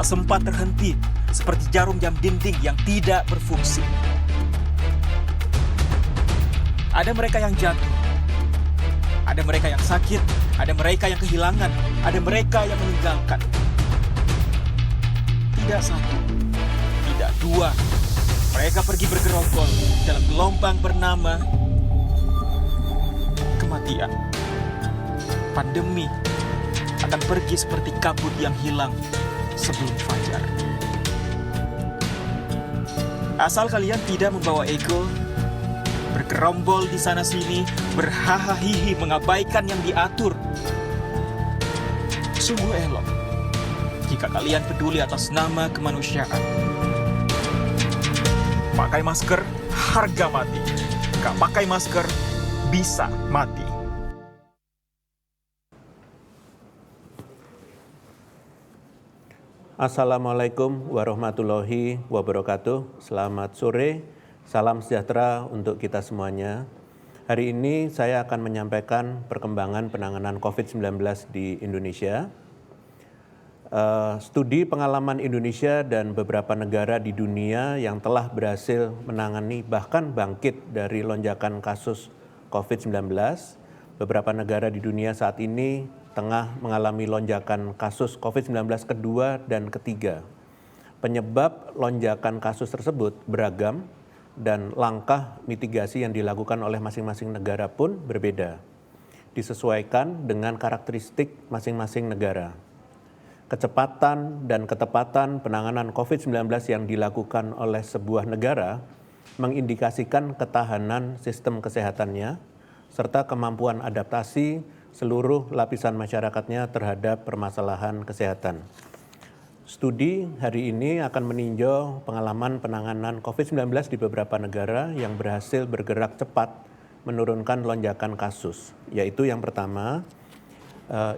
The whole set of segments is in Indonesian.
tak sempat terhenti seperti jarum jam dinding yang tidak berfungsi. Ada mereka yang jatuh, ada mereka yang sakit, ada mereka yang kehilangan, ada mereka yang meninggalkan. Tidak satu, tidak dua, mereka pergi bergerombol dalam gelombang bernama kematian. Pandemi akan pergi seperti kabut yang hilang sebelum fajar. Asal kalian tidak membawa ego, bergerombol di sana-sini, berhahaha mengabaikan yang diatur. Sungguh elok jika kalian peduli atas nama kemanusiaan. Pakai masker, harga mati. Gak pakai masker, bisa mati. Assalamualaikum warahmatullahi wabarakatuh. Selamat sore, salam sejahtera untuk kita semuanya. Hari ini saya akan menyampaikan perkembangan penanganan COVID-19 di Indonesia. Studi pengalaman Indonesia dan beberapa negara di dunia yang telah berhasil menangani bahkan bangkit dari lonjakan kasus COVID-19. Beberapa negara di dunia saat ini tengah mengalami lonjakan kasus COVID-19 kedua dan ketiga. Penyebab lonjakan kasus tersebut beragam dan langkah mitigasi yang dilakukan oleh masing-masing negara pun berbeda, disesuaikan dengan karakteristik masing-masing negara. Kecepatan dan ketepatan penanganan COVID-19 yang dilakukan oleh sebuah negara mengindikasikan ketahanan sistem kesehatannya serta kemampuan adaptasi seluruh lapisan masyarakatnya terhadap permasalahan kesehatan. Studi hari ini akan meninjau pengalaman penanganan COVID-19 di beberapa negara yang berhasil bergerak cepat menurunkan lonjakan kasus, yaitu yang pertama,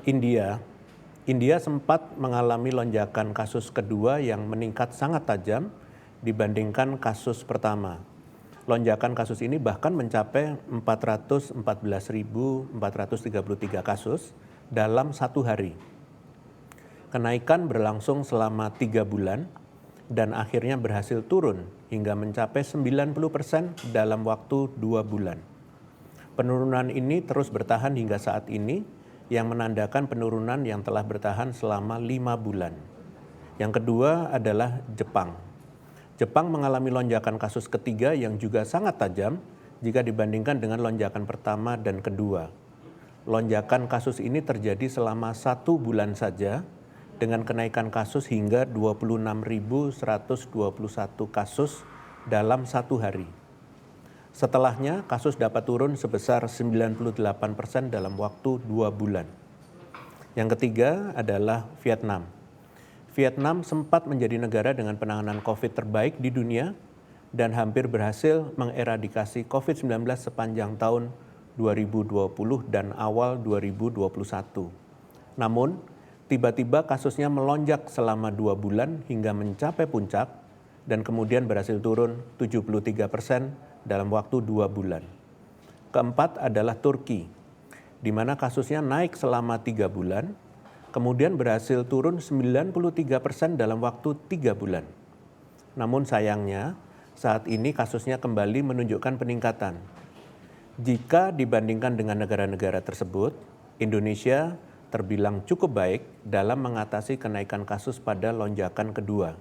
India. India sempat mengalami lonjakan kasus kedua yang meningkat sangat tajam dibandingkan kasus pertama. Lonjakan kasus ini bahkan mencapai 414.433 kasus dalam satu hari. Kenaikan berlangsung selama 3 bulan dan akhirnya berhasil turun hingga mencapai 90% dalam waktu 2 bulan. Penurunan ini terus bertahan hingga saat ini yang menandakan penurunan yang telah bertahan selama 5 bulan. Yang kedua adalah Jepang. Jepang mengalami lonjakan kasus ketiga yang juga sangat tajam jika dibandingkan dengan lonjakan pertama dan kedua. Lonjakan kasus ini terjadi selama 1 bulan saja dengan kenaikan kasus hingga 26.121 kasus dalam 1 hari. Setelahnya, kasus dapat turun sebesar 98% dalam waktu 2 bulan. Yang ketiga adalah Vietnam. Vietnam sempat menjadi negara dengan penanganan COVID terbaik di dunia dan hampir berhasil mengeradikasi COVID-19 sepanjang tahun 2020 dan awal 2021. Namun, tiba-tiba kasusnya melonjak selama 2 bulan hingga mencapai puncak dan kemudian berhasil turun 73% dalam waktu 2 bulan. Keempat adalah Turki, di mana kasusnya naik selama 3 bulan, kemudian berhasil turun 93% dalam waktu 3 bulan. Namun sayangnya, saat ini kasusnya kembali menunjukkan peningkatan. Jika dibandingkan dengan negara-negara tersebut, Indonesia terbilang cukup baik dalam mengatasi kenaikan kasus pada lonjakan kedua.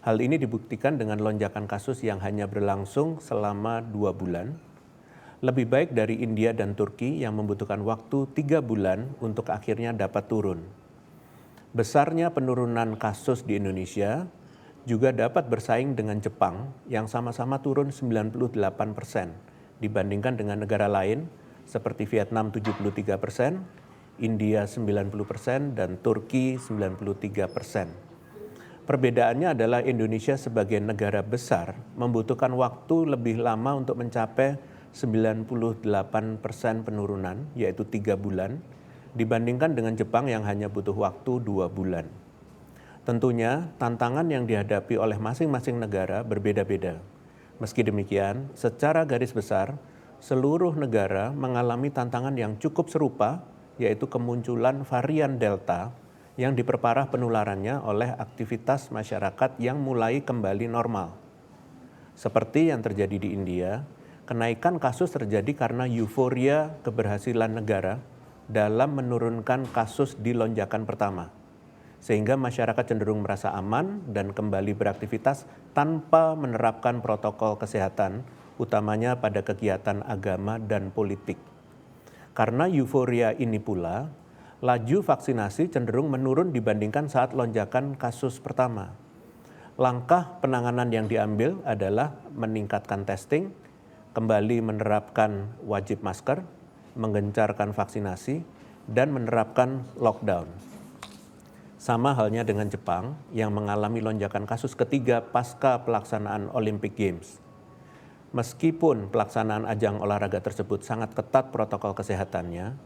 Hal ini dibuktikan dengan lonjakan kasus yang hanya berlangsung selama 2 bulan, lebih baik dari India dan Turki yang membutuhkan waktu 3 bulan untuk akhirnya dapat turun. Besarnya penurunan kasus di Indonesia juga dapat bersaing dengan Jepang yang sama-sama turun 98% dibandingkan dengan negara lain seperti Vietnam 73%, India 90%, dan Turki 93%. Perbedaannya adalah Indonesia sebagai negara besar membutuhkan waktu lebih lama untuk mencapai 98% penurunan, yaitu 3 bulan, dibandingkan dengan Jepang yang hanya butuh waktu 2 bulan. Tentunya, tantangan yang dihadapi oleh masing-masing negara berbeda-beda. Meski demikian, secara garis besar, seluruh negara mengalami tantangan yang cukup serupa, yaitu kemunculan varian Delta yang diperparah penularannya oleh aktivitas masyarakat yang mulai kembali normal. Seperti yang terjadi di India, kenaikan kasus terjadi karena euforia keberhasilan negara dalam menurunkan kasus di lonjakan pertama, sehingga masyarakat cenderung merasa aman dan kembali beraktivitas tanpa menerapkan protokol kesehatan, utamanya pada kegiatan agama dan politik. Karena euforia ini pula, laju vaksinasi cenderung menurun dibandingkan saat lonjakan kasus pertama. Langkah penanganan yang diambil adalah meningkatkan testing, kembali menerapkan wajib masker, menggencarkan vaksinasi, dan menerapkan lockdown. Sama halnya dengan Jepang yang mengalami lonjakan kasus ketiga pasca pelaksanaan Olympic Games. Meskipun pelaksanaan ajang olahraga tersebut sangat ketat protokol kesehatannya,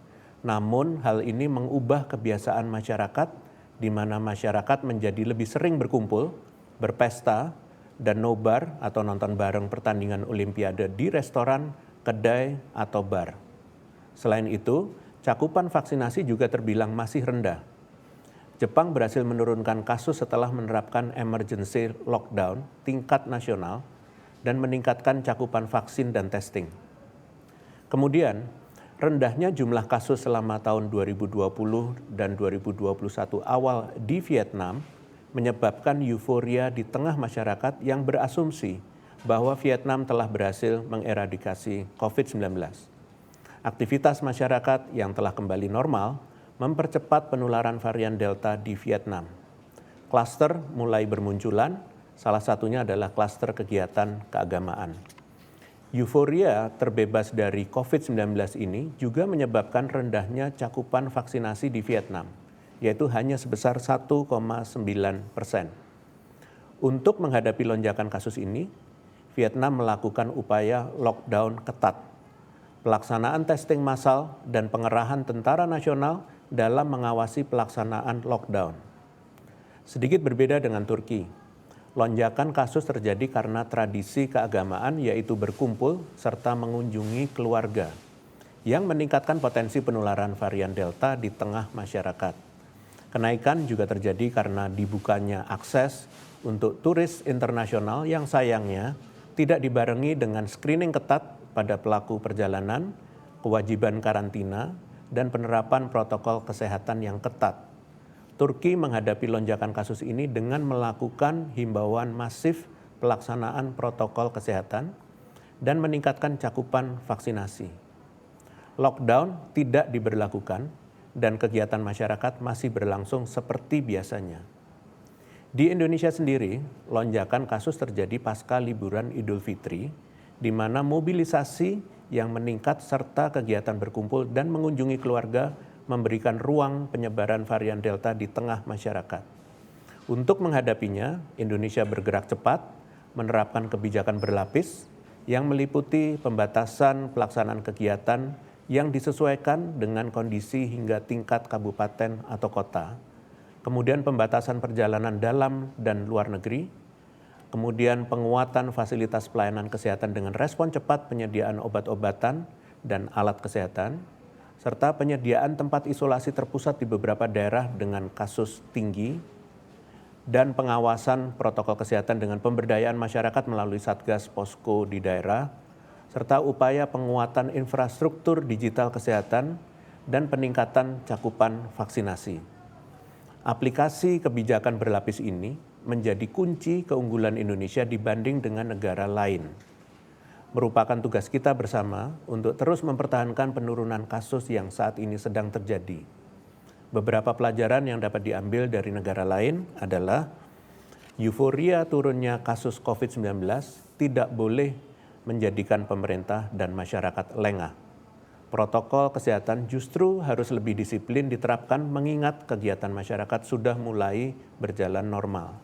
namun hal ini mengubah kebiasaan masyarakat di mana masyarakat menjadi lebih sering berkumpul, berpesta, dan nobar atau nonton bareng pertandingan Olimpiade di restoran, kedai, atau bar. Selain itu, cakupan vaksinasi juga terbilang masih rendah. Jepang berhasil menurunkan kasus setelah menerapkan emergency lockdown tingkat nasional dan meningkatkan cakupan vaksin dan testing. Kemudian, rendahnya jumlah kasus selama tahun 2020 dan 2021 awal di Vietnam menyebabkan euforia di tengah masyarakat yang berasumsi bahwa Vietnam telah berhasil mengeradikasi COVID-19. Aktivitas masyarakat yang telah kembali normal mempercepat penularan varian Delta di Vietnam. Klaster mulai bermunculan, salah satunya adalah klaster kegiatan keagamaan. Euforia terbebas dari COVID-19 ini juga menyebabkan rendahnya cakupan vaksinasi di Vietnam, yaitu hanya sebesar 1,9%. Untuk menghadapi lonjakan kasus ini, Vietnam melakukan upaya lockdown ketat, pelaksanaan testing massal, dan pengerahan tentara nasional dalam mengawasi pelaksanaan lockdown. Sedikit berbeda dengan Turki, lonjakan kasus terjadi karena tradisi keagamaan yaitu berkumpul serta mengunjungi keluarga yang meningkatkan potensi penularan varian Delta di tengah masyarakat. Kenaikan juga terjadi karena dibukanya akses untuk turis internasional yang sayangnya tidak dibarengi dengan screening ketat pada pelaku perjalanan, kewajiban karantina, dan penerapan protokol kesehatan yang ketat. Turki menghadapi lonjakan kasus ini dengan melakukan himbauan masif pelaksanaan protokol kesehatan dan meningkatkan cakupan vaksinasi. Lockdown tidak diberlakukan dan kegiatan masyarakat masih berlangsung seperti biasanya. Di Indonesia sendiri, lonjakan kasus terjadi pasca liburan Idul Fitri, di mana mobilisasi yang meningkat serta kegiatan berkumpul dan mengunjungi keluarga memberikan ruang penyebaran varian Delta di tengah masyarakat. Untuk menghadapinya, Indonesia bergerak cepat, menerapkan kebijakan berlapis yang meliputi pembatasan pelaksanaan kegiatan yang disesuaikan dengan kondisi hingga tingkat kabupaten atau kota, kemudian pembatasan perjalanan dalam dan luar negeri, kemudian penguatan fasilitas pelayanan kesehatan dengan respon cepat penyediaan obat-obatan dan alat kesehatan, serta penyediaan tempat isolasi terpusat di beberapa daerah dengan kasus tinggi, dan pengawasan protokol kesehatan dengan pemberdayaan masyarakat melalui Satgas Posko di daerah, serta upaya penguatan infrastruktur digital kesehatan dan peningkatan cakupan vaksinasi. Aplikasi kebijakan berlapis ini menjadi kunci keunggulan Indonesia dibanding dengan negara lain. Merupakan tugas kita bersama untuk terus mempertahankan penurunan kasus yang saat ini sedang terjadi. Beberapa pelajaran yang dapat diambil dari negara lain adalah euforia turunnya kasus COVID-19 tidak boleh menjadikan pemerintah dan masyarakat lengah. Protokol kesehatan justru harus lebih disiplin diterapkan mengingat kegiatan masyarakat sudah mulai berjalan normal.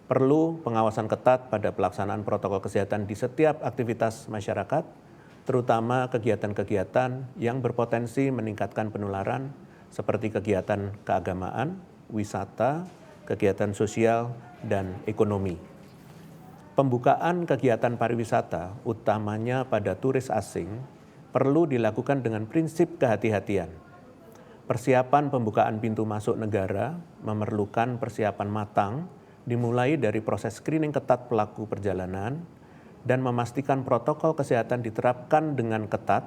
Perlu pengawasan ketat pada pelaksanaan protokol kesehatan di setiap aktivitas masyarakat, terutama kegiatan-kegiatan yang berpotensi meningkatkan penularan seperti kegiatan keagamaan, wisata, kegiatan sosial, dan ekonomi. Pembukaan kegiatan pariwisata, utamanya pada turis asing, perlu dilakukan dengan prinsip kehati-hatian. Persiapan pembukaan pintu masuk negara memerlukan persiapan matang, dimulai dari proses screening ketat pelaku perjalanan dan memastikan protokol kesehatan diterapkan dengan ketat,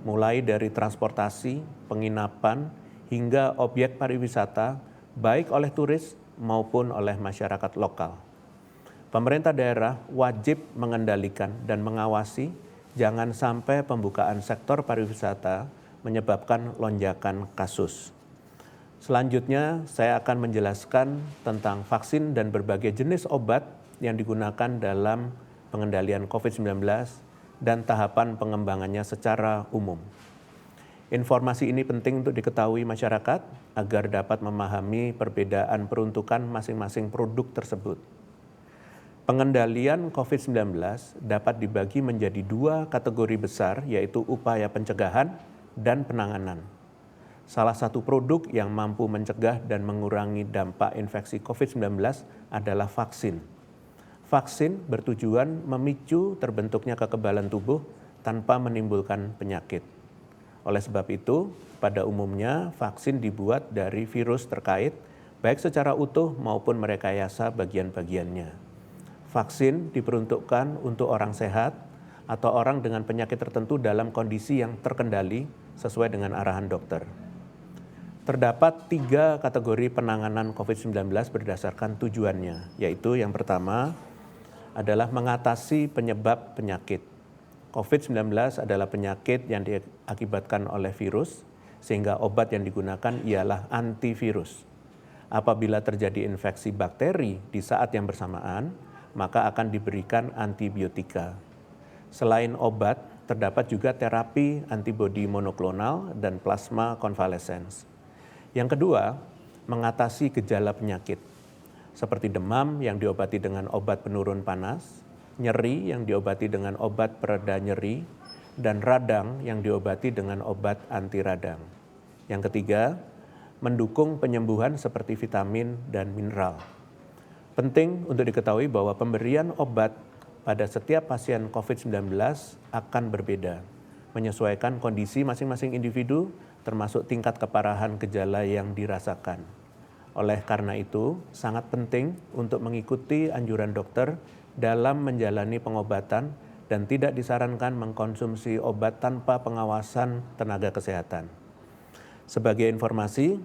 mulai dari transportasi, penginapan, hingga objek pariwisata, baik oleh turis maupun oleh masyarakat lokal. Pemerintah daerah wajib mengendalikan dan mengawasi jangan sampai pembukaan sektor pariwisata menyebabkan lonjakan kasus. Selanjutnya, saya akan menjelaskan tentang vaksin dan berbagai jenis obat yang digunakan dalam pengendalian COVID-19 dan tahapan pengembangannya secara umum. Informasi ini penting untuk diketahui masyarakat agar dapat memahami perbedaan peruntukan masing-masing produk tersebut. Pengendalian COVID-19 dapat dibagi menjadi dua kategori besar, yaitu upaya pencegahan dan penanganan. Salah satu produk yang mampu mencegah dan mengurangi dampak infeksi COVID-19 adalah vaksin. Vaksin bertujuan memicu terbentuknya kekebalan tubuh tanpa menimbulkan penyakit. Oleh sebab itu, pada umumnya vaksin dibuat dari virus terkait, baik secara utuh maupun merekayasa bagian-bagiannya. Vaksin diperuntukkan untuk orang sehat atau orang dengan penyakit tertentu dalam kondisi yang terkendali sesuai dengan arahan dokter. Terdapat 3 kategori penanganan COVID-19 berdasarkan tujuannya, yaitu yang pertama adalah mengatasi penyebab penyakit. COVID-19 adalah penyakit yang diakibatkan oleh virus, sehingga obat yang digunakan ialah antivirus. Apabila terjadi infeksi bakteri di saat yang bersamaan, maka akan diberikan antibiotika. Selain obat, terdapat juga terapi antibodi monoklonal dan plasma konvalesens. Yang kedua, mengatasi gejala penyakit, seperti demam yang diobati dengan obat penurun panas, nyeri yang diobati dengan obat pereda nyeri, dan radang yang diobati dengan obat anti radang. Yang ketiga, mendukung penyembuhan seperti vitamin dan mineral. Penting untuk diketahui bahwa pemberian obat pada setiap pasien COVID-19 akan berbeda, menyesuaikan kondisi masing-masing individu, termasuk tingkat keparahan gejala yang dirasakan. Oleh karena itu, sangat penting untuk mengikuti anjuran dokter dalam menjalani pengobatan dan tidak disarankan mengkonsumsi obat tanpa pengawasan tenaga kesehatan. Sebagai informasi,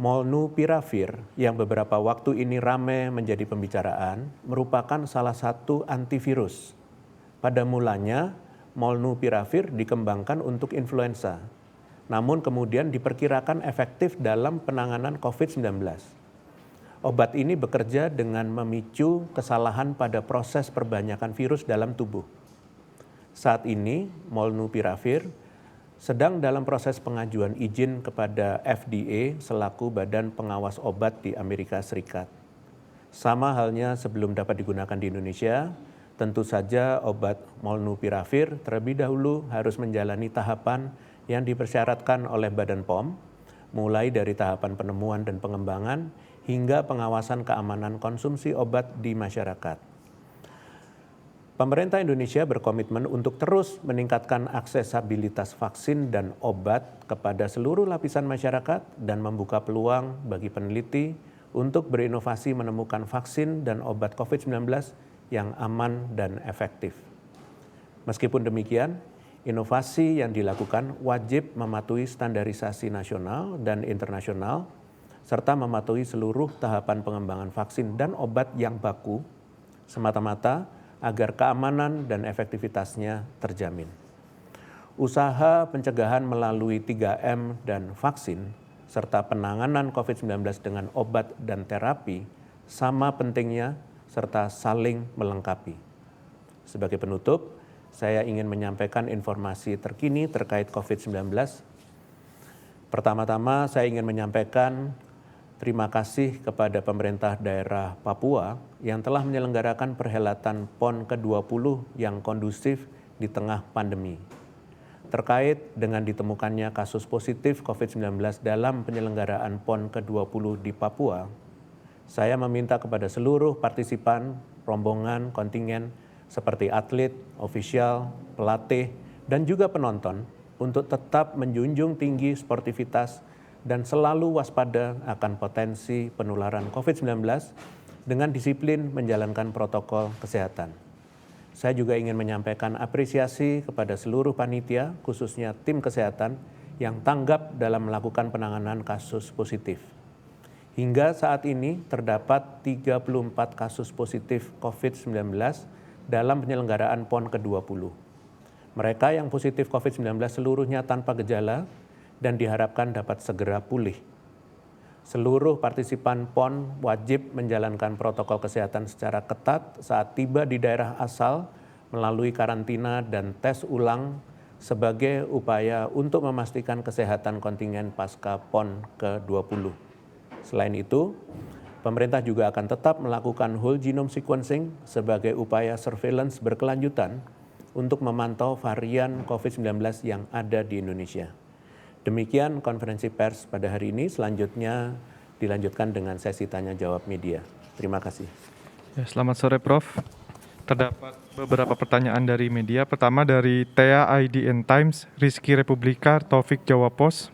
Molnupiravir yang beberapa waktu ini ramai menjadi pembicaraan merupakan salah satu antivirus. Pada mulanya, Molnupiravir dikembangkan untuk influenza, namun kemudian diperkirakan efektif dalam penanganan COVID-19. Obat ini bekerja dengan memicu kesalahan pada proses perbanyakan virus dalam tubuh. Saat ini, Molnupiravir sedang dalam proses pengajuan izin kepada FDA selaku Badan Pengawas Obat di Amerika Serikat. Sama halnya sebelum dapat digunakan di Indonesia, tentu saja obat Molnupiravir terlebih dahulu harus menjalani tahapan yang dipersyaratkan oleh Badan POM, mulai dari tahapan penemuan dan pengembangan hingga pengawasan keamanan konsumsi obat di masyarakat. Pemerintah Indonesia berkomitmen untuk terus meningkatkan aksesabilitas vaksin dan obat kepada seluruh lapisan masyarakat dan membuka peluang bagi peneliti untuk berinovasi menemukan vaksin dan obat COVID-19 yang aman dan efektif. Meskipun demikian, inovasi yang dilakukan wajib mematuhi standarisasi nasional dan internasional, serta mematuhi seluruh tahapan pengembangan vaksin dan obat yang baku, semata-mata agar keamanan dan efektivitasnya terjamin. Usaha pencegahan melalui 3M dan vaksin, serta penanganan COVID-19 dengan obat dan terapi sama pentingnya serta saling melengkapi. Sebagai penutup, saya ingin menyampaikan informasi terkini terkait COVID-19. Pertama-tama, saya ingin menyampaikan terima kasih kepada pemerintah daerah Papua yang telah menyelenggarakan perhelatan PON ke-20 yang kondusif di tengah pandemi. Terkait dengan ditemukannya kasus positif COVID-19 dalam penyelenggaraan PON ke-20 di Papua, saya meminta kepada seluruh partisipan, rombongan, kontingen, seperti atlet, ofisial, pelatih, dan juga penonton, untuk tetap menjunjung tinggi sportivitas dan selalu waspada akan potensi penularan COVID-19 dengan disiplin menjalankan protokol kesehatan. Saya juga ingin menyampaikan apresiasi kepada seluruh panitia, khususnya tim kesehatan yang tanggap dalam melakukan penanganan kasus positif. Hingga saat ini terdapat 34 kasus positif COVID-19 dalam penyelenggaraan PON ke-20. Mereka yang positif COVID-19 seluruhnya tanpa gejala dan diharapkan dapat segera pulih. Seluruh partisipan PON wajib menjalankan protokol kesehatan secara ketat saat tiba di daerah asal melalui karantina dan tes ulang sebagai upaya untuk memastikan kesehatan kontingen pasca PON ke-20. Selain itu, pemerintah juga akan tetap melakukan whole genome sequencing sebagai upaya surveillance berkelanjutan untuk memantau varian COVID-19 yang ada di Indonesia. Demikian konferensi pers pada hari ini, selanjutnya dilanjutkan dengan sesi tanya jawab media. Terima kasih. Ya, selamat sore Prof. Terdapat beberapa pertanyaan dari media. Pertama dari Thea IDN Times, Rizky Republika, Taufik Jawa Pos.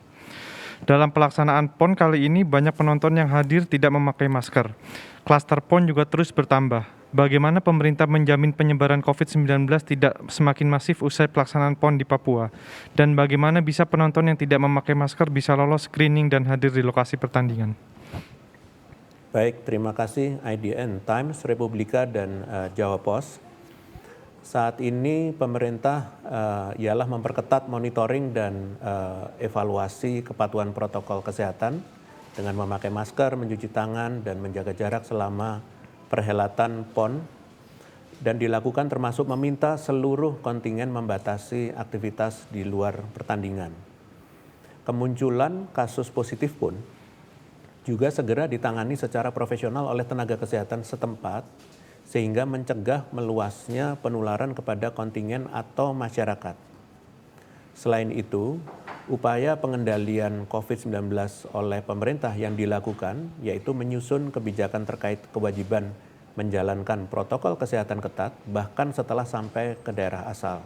Dalam pelaksanaan PON kali ini banyak penonton yang hadir tidak memakai masker. Klaster PON juga terus bertambah. Bagaimana pemerintah menjamin penyebaran COVID-19 tidak semakin masif usai pelaksanaan PON di Papua? Dan bagaimana bisa penonton yang tidak memakai masker bisa lolos screening dan hadir di lokasi pertandingan? Baik, terima kasih IDN Times, Republika, dan Jawa Pos. Saat ini pemerintah ialah memperketat monitoring dan evaluasi kepatuhan protokol kesehatan dengan memakai masker, mencuci tangan, dan menjaga jarak selama perhelatan PON, dan dilakukan termasuk meminta seluruh kontingen membatasi aktivitas di luar pertandingan. Kemunculan kasus positif pun juga segera ditangani secara profesional oleh tenaga kesehatan setempat sehingga mencegah meluasnya penularan kepada kontingen atau masyarakat. Selain itu, upaya pengendalian COVID-19 oleh pemerintah yang dilakukan yaitu menyusun kebijakan terkait kewajiban menjalankan protokol kesehatan ketat bahkan setelah sampai ke daerah asal,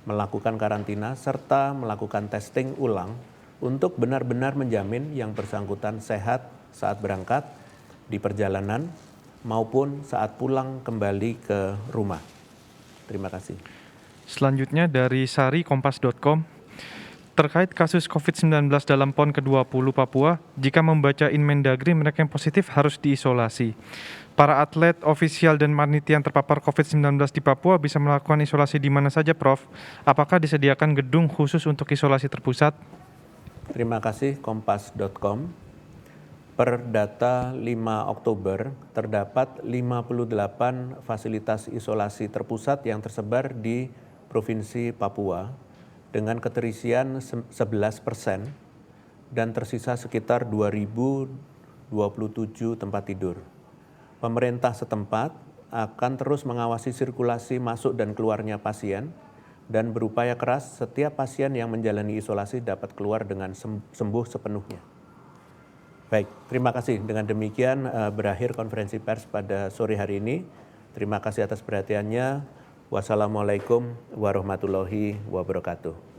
melakukan karantina serta melakukan testing ulang untuk benar-benar menjamin yang bersangkutan sehat saat berangkat di perjalanan maupun saat pulang kembali ke rumah. Terima kasih. Selanjutnya dari sari-kompas.com. Terkait kasus COVID-19 dalam PON ke-20 Papua, jika membaca Inmendagri mereka yang positif harus diisolasi. Para atlet, ofisial, dan panitia yang terpapar COVID-19 di Papua bisa melakukan isolasi di mana saja, Prof? Apakah disediakan gedung khusus untuk isolasi terpusat? Terima kasih kompas.com. Per data 5 Oktober, terdapat 58 fasilitas isolasi terpusat yang tersebar di Provinsi Papua dengan keterisian 11% dan tersisa sekitar 2.027 tempat tidur. Pemerintah setempat akan terus mengawasi sirkulasi masuk dan keluarnya pasien dan berupaya keras setiap pasien yang menjalani isolasi dapat keluar dengan sembuh sepenuhnya. Baik, terima kasih. Dengan demikian berakhir konferensi pers pada sore hari ini. Terima kasih atas perhatiannya. Wassalamualaikum warahmatullahi wabarakatuh.